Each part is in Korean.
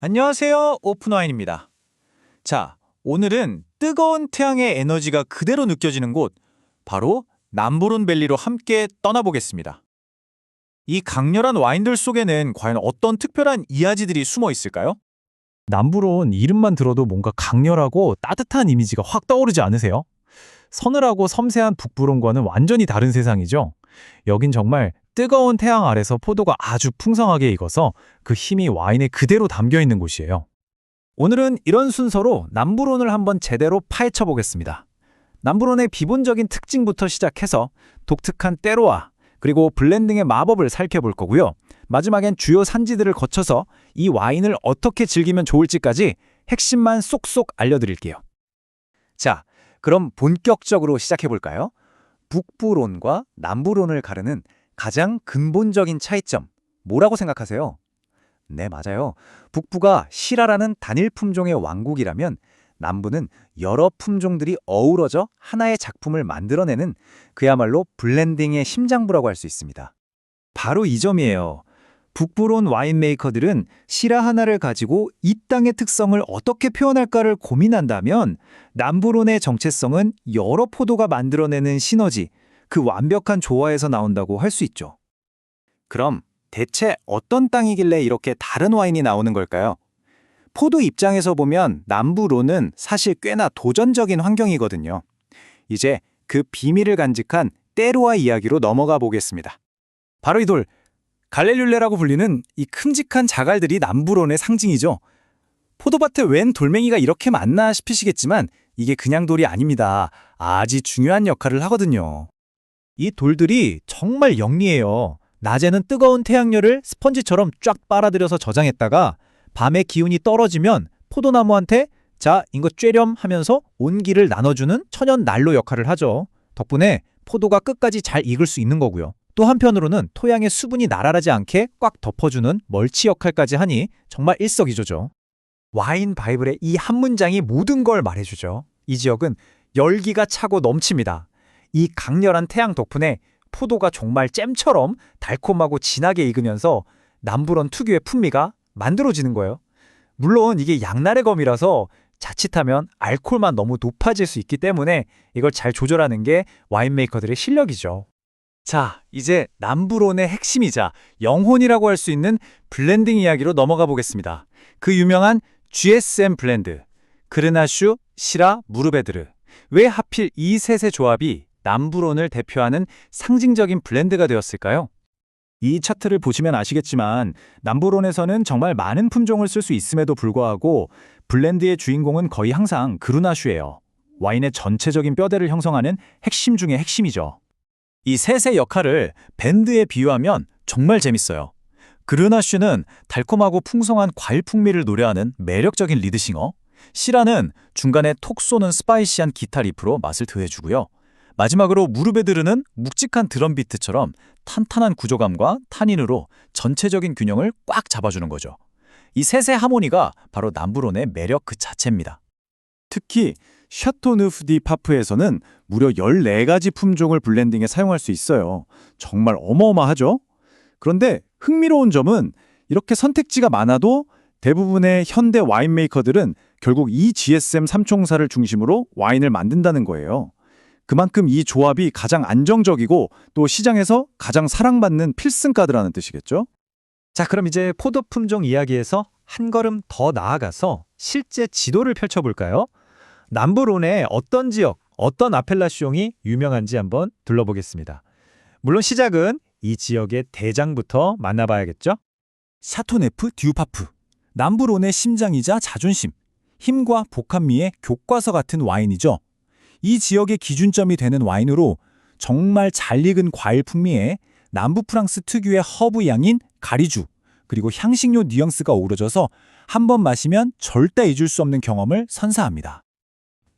안녕하세요. 오픈와인입니다. 자, 오늘은 뜨거운 태양의 에너지가 그대로 느껴지는 곳, 바로 남부론밸리로 함께 떠나보겠습니다. 이 강렬한 와인들 속에는 과연 어떤 특별한 이야기들이 숨어 있을까요? 남부론 이름만 들어도 뭔가 강렬하고 따뜻한 이미지가 확 떠오르지 않으세요? 서늘하고 섬세한 북부론과는 완전히 다른 세상이죠. 여긴 정말 뜨거운 태양 아래서 포도가 아주 풍성하게 익어서 그 힘이 와인에 그대로 담겨 있는 곳이에요. 오늘은 이런 순서로 남부론을 한번 제대로 파헤쳐 보겠습니다. 남부론의 기본적인 특징부터 시작해서 독특한 때로와 그리고 블렌딩의 마법을 살펴볼 거고요. 마지막엔 주요 산지들을 거쳐서 이 와인을 어떻게 즐기면 좋을지까지 핵심만 쏙쏙 알려드릴게요. 자, 그럼 본격적으로 시작해볼까요? 북부론과 남부론을 가르는 가장 근본적인 차이점, 뭐라고 생각하세요? 네, 맞아요. 북부가 시라라는 단일 품종의 왕국이라면 남부는 여러 품종들이 어우러져 하나의 작품을 만들어내는 그야말로 블렌딩의 심장부라고 할 수 있습니다. 바로 이 점이에요. 북부론 와인 메이커들은 시라 하나를 가지고 이 땅의 특성을 어떻게 표현할까를 고민한다면 남부론의 정체성은 여러 포도가 만들어내는 시너지, 그 완벽한 조화에서 나온다고 할 수 있죠. 그럼 대체 어떤 땅이길래 이렇게 다른 와인이 나오는 걸까요? 포도 입장에서 보면 남부론은 사실 꽤나 도전적인 환경이거든요. 이제 그 비밀을 간직한 때로와 이야기로 넘어가 보겠습니다. 바로 이 돌, 갈렐룰레라고 불리는 이 큼직한 자갈들이 남부론의 상징이죠. 포도밭에 웬 돌멩이가 이렇게 많나 싶으시겠지만 이게 그냥 돌이 아닙니다. 아주 중요한 역할을 하거든요. 이 돌들이 정말 영리해요. 낮에는 뜨거운 태양열을 스펀지처럼 쫙 빨아들여서 저장했다가 밤에 기운이 떨어지면 포도나무한테 자, 이거 쬐렴 하면서 온기를 나눠주는 천연 난로 역할을 하죠. 덕분에 포도가 끝까지 잘 익을 수 있는 거고요. 또 한편으로는 토양의 수분이 날아가지 않게 꽉 덮어주는 멀치 역할까지 하니 정말 일석이조죠. 와인 바이블의 이 한 문장이 모든 걸 말해주죠. 이 지역은 열기가 차고 넘칩니다. 이 강렬한 태양 덕분에 포도가 정말 잼처럼 달콤하고 진하게 익으면서 남부론 특유의 풍미가 만들어지는 거예요. 물론 이게 양날의 검이라서 자칫하면 알코올만 너무 높아질 수 있기 때문에 이걸 잘 조절하는 게 와인메이커들의 실력이죠. 자, 이제 남부론의 핵심이자 영혼이라고 할 수 있는 블렌딩 이야기로 넘어가 보겠습니다. 그 유명한 GSM 블렌드, 그르나슈, 시라, 무르베드르. 왜 하필 이 셋의 조합이 남부론을 대표하는 상징적인 블렌드가 되었을까요? 이 차트를 보시면 아시겠지만 남부론에서는 정말 많은 품종을 쓸 수 있음에도 불구하고 블렌드의 주인공은 거의 항상 그르나슈예요. 와인의 전체적인 뼈대를 형성하는 핵심 중의 핵심이죠. 이 셋의 역할을 밴드에 비유하면 정말 재밌어요. 그르나슈는 달콤하고 풍성한 과일 풍미를 노래하는 매력적인 리드싱어, 시라는 중간에 톡 쏘는 스파이시한 기타 리프로 맛을 더해주고요. 마지막으로 무르베드르는 묵직한 드럼 비트처럼 탄탄한 구조감과 타닌으로 전체적인 균형을 꽉 잡아주는 거죠. 이 셋의 하모니가 바로 남부론의 매력 그 자체입니다. 특히 샤토느프 디 파프에서는 무려 14가지 품종을 블렌딩에 사용할 수 있어요. 정말 어마어마하죠? 그런데 흥미로운 점은 이렇게 선택지가 많아도 대부분의 현대 와인 메이커들은 결국 이 GSM 삼총사를 중심으로 와인을 만든다는 거예요. 그만큼 이 조합이 가장 안정적이고 또 시장에서 가장 사랑받는 필승가드라는 뜻이겠죠? 자, 그럼 이제 포도 품종 이야기에서 한 걸음 더 나아가서 실제 지도를 펼쳐볼까요? 남부론의 어떤 지역, 어떤 아펠라시옹이 유명한지 한번 둘러보겠습니다. 물론 시작은 이 지역의 대장부터 만나봐야겠죠? 샤토네프 듀파프, 남부론의 심장이자 자존심, 힘과 복합미의 교과서 같은 와인이죠. 이 지역의 기준점이 되는 와인으로 정말 잘 익은 과일 풍미에 남부 프랑스 특유의 허브 향인 가리주, 그리고 향신료 뉘앙스가 어우러져서 한 번 마시면 절대 잊을 수 없는 경험을 선사합니다.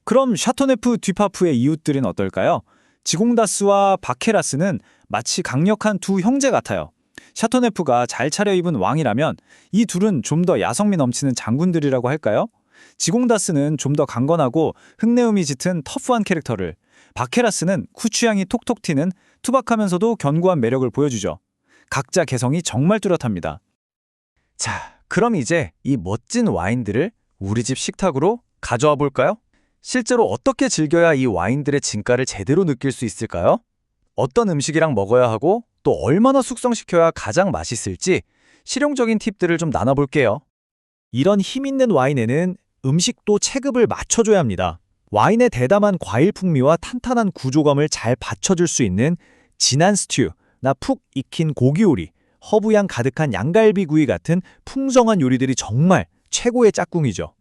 그럼 샤토네프 듀파프의 이웃들은 어떨까요? 지공다스와 바케라스는 마치 강력한 두 형제 같아요. 샤토네프가 잘 차려입은 왕이라면 이 둘은 좀 더 야성미 넘치는 장군들이라고 할까요? 지공다스는 좀 더 강건하고 흙내음이 짙은 터프한 캐릭터를, 바케라스는 쿠추향이 톡톡 튀는 투박하면서도 견고한 매력을 보여주죠. 각자 개성이 정말 뚜렷합니다. 자, 그럼 이제 이 멋진 와인들을 우리 집 식탁으로 가져와 볼까요? 실제로 어떻게 즐겨야 이 와인들의 진가를 제대로 느낄 수 있을까요? 어떤 음식이랑 먹어야 하고 또 얼마나 숙성시켜야 가장 맛있을지 실용적인 팁들을 좀 나눠볼게요. 이런 힘 있는 와인에는 음식도 체급을 맞춰줘야 합니다. 와인의 대담한 과일 풍미와 탄탄한 구조감을 잘 받쳐줄 수 있는 진한 스튜나 푹 익힌 고기 요리, 허브향 가득한 양갈비구이 같은 풍성한 요리들이 정말 최고의 짝꿍이죠.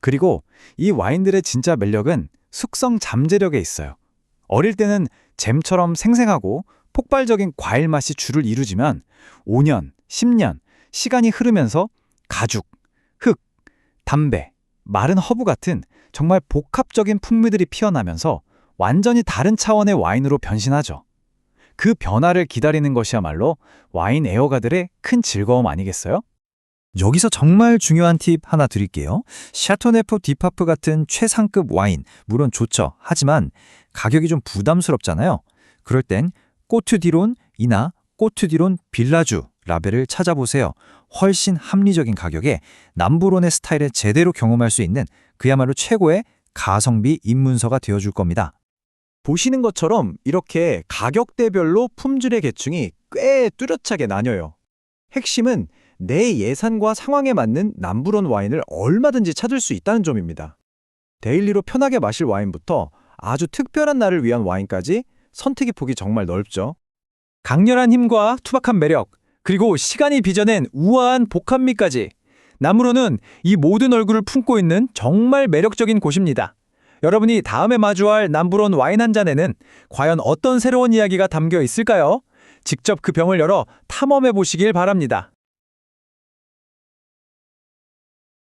그리고 이 와인들의 진짜 매력은 숙성 잠재력에 있어요. 어릴 때는 잼처럼 생생하고 폭발적인 과일 맛이 주를 이루지만 5년, 10년 시간이 흐르면서 가죽, 흙, 담배, 마른 허브 같은 정말 복합적인 풍미들이 피어나면서 완전히 다른 차원의 와인으로 변신하죠. 그 변화를 기다리는 것이야말로 와인 애호가들의 큰 즐거움 아니겠어요? 여기서 정말 중요한 팁 하나 드릴게요. 샤토네프 디파프 같은 최상급 와인, 물론 좋죠. 하지만 가격이 좀 부담스럽잖아요. 그럴 땐 꼬투디론이나 꼬투디론 빌라주 라벨을 찾아보세요. 훨씬 합리적인 가격에 남부론의 스타일을 제대로 경험할 수 있는 그야말로 최고의 가성비 입문서가 되어줄 겁니다. 보시는 것처럼 이렇게 가격대별로 품질의 계층이 꽤 뚜렷하게 나뉘어요. 핵심은 내 예산과 상황에 맞는 남부론 와인을 얼마든지 찾을 수 있다는 점입니다. 데일리로 편하게 마실 와인부터 아주 특별한 날을 위한 와인까지 선택의 폭이 정말 넓죠. 강렬한 힘과 투박한 매력, 그리고 시간이 빚어낸 우아한 복합미까지 남부론은 이 모든 얼굴을 품고 있는 정말 매력적인 곳입니다. 여러분이 다음에 마주할 남부론 와인 한 잔에는 과연 어떤 새로운 이야기가 담겨 있을까요? 직접 그 병을 열어 탐험해 보시길 바랍니다.